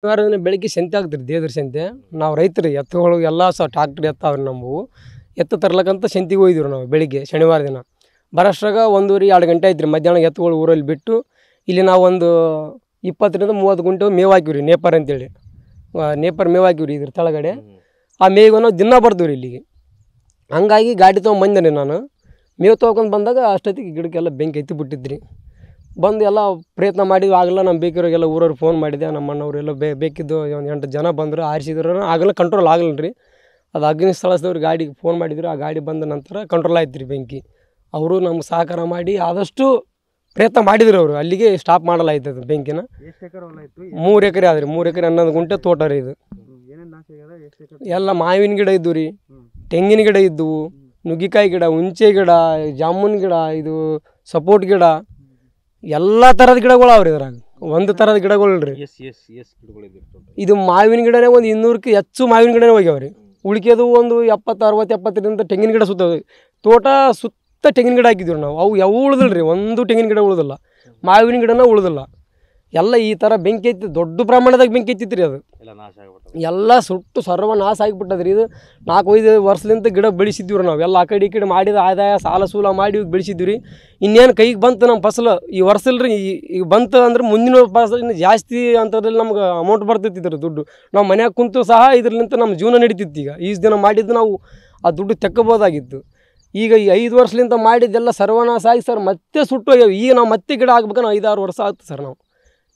ಶನಿವಾರ ದಿನ ಬೆಳಿಗ್ಗೆ ಸಂತೆ ಆಗ್ತಿರಿ ದೇವ್ರ ಸಂತೆ. ನಾವು ರೈತರು ಎತ್ತುಗಳು ಎಲ್ಲ ಟ್ರಾಕ್ಟರ್ ಎತ್ತಾವ್ರಿ ನಮ್ಮವು. ಎತ್ತು ತರ್ಲಕ್ಕಂತ ಸಂತಿಗೆ ಹೋಗಿದ್ವಿ ನಾವು ಬೆಳಿಗ್ಗೆ ಶನಿವಾರ ದಿನ. ಬರೋಷ್ಟ್ರಾಗ 1:30 2 ಗಂಟೆ ಆಯ್ತು ರೀ. ಮಧ್ಯಾಹ್ನ ಎತ್ತುಗಳು ಊರಲ್ಲಿ ಬಿಟ್ಟು ಇಲ್ಲಿ ನಾವು ಒಂದು 20 ರಿಂದ 30 ಗುಂಟೆ ಮೇವು ಹಾಕಿವ್ರಿ, ನೇಪರ್ ಅಂತೇಳಿ. ನೇಪರ್ ಮೇವು ಹಾಕಿವ್ರಿ ಇದ್ರ ಕೆಳಗಡೆ. ಆ ಮೇವಿಗೆ ನಾವು ದಿನ ಬರ್ತೀವಿ ರೀ ಇಲ್ಲಿಗೆ. ಹಂಗಾಗಿ ಗಾಡಿ ತೊಗೊಂಬಂದೆ ರೀ ನಾನು. ಮೇವು ತೊಗೊಂಡು ಬಂದಾಗ ಅಷ್ಟೊತ್ತಿಗೆ ಗಿಡಕ್ಕೆಲ್ಲ ಬೆಂಕಿ ಎತ್ತಿ ಬಿಟ್ಟಿದ್ರಿ. ಬಂದು ಎಲ್ಲ ಪ್ರಯತ್ನ ಮಾಡಿದ್ವಿ, ಆಗಲ್ಲ. ನಮ್ಮ ಬೇಕಿರೋರಿಗೆಲ್ಲ ಊರವ್ರು ಫೋನ್ ಮಾಡಿದೆ, ನಮ್ಮ ಅಣ್ಣವರೆಲ್ಲ ಬೇಕಿದ್ದು ಒಂದು 8 ಜನ ಬಂದರು, ಆರಿಸಿದ್ರು. ಆಗಲ್ಲ, ಕಂಟ್ರೋಲ್ ಆಗಲ್ಲ ರೀ. ಅದು ಅಗ್ನಿ ಸ್ಥಳದವ್ರು ಗಾಡಿಗೆ ಫೋನ್ ಮಾಡಿದ್ರು. ಆ ಗಾಡಿ ಬಂದ ನಂತರ ಕಂಟ್ರೋಲ್ ಆಯ್ತು ರೀ ಬೆಂಕಿ. ಅವರು ನಮ್ಗೆ ಸಹಕಾರ ಮಾಡಿ ಆದಷ್ಟು ಪ್ರಯತ್ನ ಮಾಡಿದ್ರು. ಅವರು ಅಲ್ಲಿಗೆ ಸ್ಟಾಪ್ ಮಾಡಲಾಯ್ತದೆ ಬೆಂಕಿನ. 3 ಎಕರೆ ಆದ್ರಿ. 3 ಎಕರೆ 11 ಗುಂಟೆ ತೋಟ ರೀ ಇದು. ಎಲ್ಲ ಮಾವಿನ ಗಿಡ ಇದ್ದು ರೀ, ತೆಂಗಿನ ಗಿಡ ಇದ್ದವು, ನುಗ್ಗಿಕಾಯಿ ಗಿಡ, ಹುಂಚೆ ಗಿಡ, ಜಾಮೂನ್ ಗಿಡ, ಇದು ಸಪೋಟ್ ಗಿಡ, ಎಲ್ಲ ಥರದ ಗಿಡಗಳು ಅವ್ರಿ ಇದ್ರಾಗ. ಒಂದು ಥರದ ಗಿಡಗಳು ರೀ. ಇದು ಮಾವಿನ ಗಿಡನೇ ಒಂದು 200ಕ್ಕೆ ಹೆಚ್ಚು ಮಾವಿನ ಗಿಡನೇ ಹೋಗ್ಯಾವ್ರಿ. ಉಳಿಕೆದು ಒಂದು 70 60 70ರಿಂದ ತೆಂಗಿನ ಗಿಡ ಸುತ್ತ ತೋಟ ಸುತ್ತ ತೆಂಗಿನ ಗಿಡ ಹಾಕಿದ್ವಿ ನಾವು. ಅವು ಯಾವ ಉಳಿದಿಲ್ಲ ರೀ, ಒಂದು ತೆಂಗಿನ ಗಿಡ ಉಳಿದಿಲ್ಲ, ಮಾವಿನ ಗಿಡನ ಉಳಿದಿಲ್ಲ. ಎಲ್ಲ ಈ ಥರ ಬೆಂಕಿ ಐತಿ, ದೊಡ್ಡ ಪ್ರಮಾಣದಾಗ ಬೆಂಕಿ ಐತಿತ್ತು ರೀ. ಅದು ಎಲ್ಲ ಸುಟ್ಟು ಸರ್ವನಾಶ ಆಗಿಬಿಟ್ಟದ್ರಿ. ಇದು 4-5 ವರ್ಷದಿಂದ ಗಿಡ ಬೆಳೆಸಿದ್ವಿ ನಾವು. ಎಲ್ಲ ಆ ಕಡೆ ಈ ಕಡೆ ಮಾಡಿದ ಆದಾಯ ಸಾಲ ಸೂಲ ಮಾಡಿ ಬೆಳೆಸಿದ್ವಿ ರೀ. ಇನ್ನೇನು ಕೈಗೆ ಬಂತು ನಮ್ಮ ಫಸಲು ಈ ವರ್ಷ ಇಲ್ರಿ. ಈಗ ಬಂತು ಅಂದ್ರೆ ಮುಂದಿನ ಫಸಲು ಇನ್ನು ಜಾಸ್ತಿ ಅಂಥದ್ರಲ್ಲಿ ನಮ್ಗೆ ಅಮೌಂಟ್ ಬರ್ತಿತ್ತು ರೀ, ದುಡ್ಡು. ನಾವು ಮನ್ಯಾಗ ಕುಂತು ಸಹ ಇದ್ರಲ್ಲಿಂತ ನಮ್ಮ ಜೀವನ ನಡೀತಿತ್ತು. ಈಗ ಈಸ್ ದಿನ ಮಾಡಿದ್ದು ನಾವು ಆ ದುಡ್ಡು ತೆಕ್ಕೋಬೋದಾಗಿತ್ತು. ಈಗ ಈ 5 ವರ್ಷಲಿಂದ ಮಾಡಿದ್ದೆಲ್ಲ ಸರ್ವನಾಶ ಆಗಿ ಸರ್ ಮತ್ತೆ ಸುಟ್ಟು ಹೋಗ್ಯಾವ. ಈಗ ನಾವು ಮತ್ತೆ ಗಿಡ ಹಾಕ್ಬೇಕಂದ್ರೆ 5-6 ವರ್ಷ ಆಗ್ತದೆ ಸರ್. ನಾವು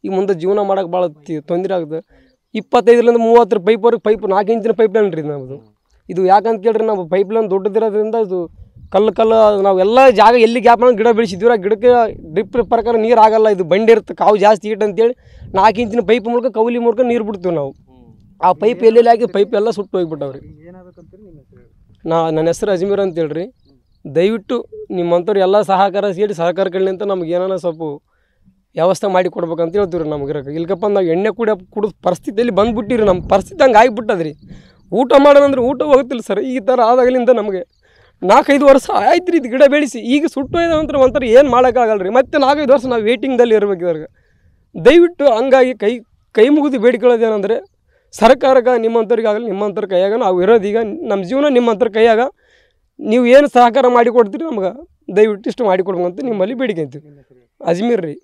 ಈಗ ಮುಂದೆ ಜೀವನ ಮಾಡೋಕೆ ಭಾಳ ತೊಂದರೆ ಆಗುತ್ತೆ. 25ರಿಂದ 30 ಪೈಪ್ 4 ಇಂಚಿನ ಪೈಪ್ ಲೈನ್ ರೀ ನಮ್ಮದು. ಇದು ಯಾಕಂತ ಕೇಳ್ರಿ, ನಾವು ಪೈಪ್ ಲೈನ್ ದೊಡ್ಡದಿರೋದ್ರಿಂದ ಇದು ಕಲ್ಲು ನಾವೆಲ್ಲ ಜಾಗ ಎಲ್ಲಿ ಗ್ಯಾಪ್ ಮಾಡಿ ಗಿಡ ಬೆಳೆಸಿದ್ವಿ. ಆ ಗಿಡಕ್ಕೆ ಡ್ರಿಪ್ ಪ್ರಕಾರ ನೀರು ಆಗಲ್ಲ, ಇದು ಬಂಡಿ ಇರುತ್ತೆ, ಕಾವು ಜಾಸ್ತಿ ಈಟ್ ಅಂತೇಳಿ 4 ಇಂಚಿನ ಪೈಪ್ ಮೂಲಕ ಕೌಲಿ ಮೂಲಕ ನೀರು ಬಿಡ್ತೀವಿ ನಾವು. ಆ ಪೈಪ್ ಎಲ್ಲೆಲ್ಲಿ ಹಾಕಿ ಪೈಪ್ ಎಲ್ಲ ಸುಟ್ಟು ಹೋಗಿಬಿಟ್ಟವ್ರಿ. ನನ್ನ ಹೆಸರು ಅಜ್ಮೀರ್ ಅಂತ ಹೇಳ್ರಿ. ದಯವಿಟ್ಟು ನಿಮ್ಮಂಥವ್ರು ಎಲ್ಲ ಸಹಕಾರ ಸೇರಿ ಸಹಕಾರಗಳಿಂದ ನಮ್ಗೆ ಏನಾರ ಸ್ವಲ್ಪ ವ್ಯವಸ್ಥೆ ಮಾಡಿ ಕೊಡ್ಬೇಕಂತ ಹೇಳ್ತೀವಿ ರೀ. ನಮ್ಗೆ ಇರೋಕೆ ಇಲ್ಕಪ್ಪ ನಾವು ಎಣ್ಣೆ ಕುಡಿಯೋ ಪರಿಸ್ಥಿತಿಯಲ್ಲಿ ಬಂದುಬಿಟ್ಟಿರಿ. ನಮ್ಮ ಪರಿಸ್ಥಿತಿ ಹಂಗೆ ಆಗಿಬಿಟ್ಟದ್ರಿ. ಊಟ ಮಾಡೋಣಂದ್ರೆ ಊಟ ಹೋಗ್ತಿಲ್ಲ ಸರ್. ಈ ಥರ ಆದಾಗಲಿಂದ ನಮಗೆ 4-5 ವರ್ಷ ಆಯ್ತು ರೀ ಇದು ಗಿಡ ಬೆಳೆಸಿ. ಈಗ ಸುಟ್ಟು ಹೋಯ್ದಂದ್ರೆ ಒಂಥರ ಏನು ಮಾಡೋಕ್ಕಾಗಲ್ಲ ರೀ. ಮತ್ತೆ 4-5 ವರ್ಷ ನಾವು ವೇಟಿಂಗ್ದಲ್ಲಿ ಇರ್ಬೇಕು ಇದ್ರಾಗ. ದಯವಿಟ್ಟು ಹಂಗಾಗಿ ಕೈ ಮುಗಿದು ಬೇಡಿಕೊಳ್ಳೋದೇನೆಂದರೆ ಸರ್ಕಾರಕ್ಕೆ, ನಿಮ್ಮಂಥವ್ರಿಗಾಗಲಿ, ನಿಮ್ಮಂಥವ್ರ ಕೈಯಾಗ ನಾವು ಇರೋದೀಗ ನಮ್ಮ ಜೀವನ ನಿಮ್ಮಂಥವ್ರ ಕೈಯಾಗ. ನೀವು ಏನು ಸಹಕಾರ ಮಾಡಿಕೊಡ್ತೀರಿ ನಮ್ಗೆ ದಯವಿಟ್ಟು ಇಷ್ಟು ಮಾಡಿಕೊಡ್ಬೇಕಂತ ನಿಮ್ಮಲ್ಲಿ ಬೇಡಿಕೆ ಅಂತೀವಿ. ಅಜ್ಮೀರ್ ರೀ.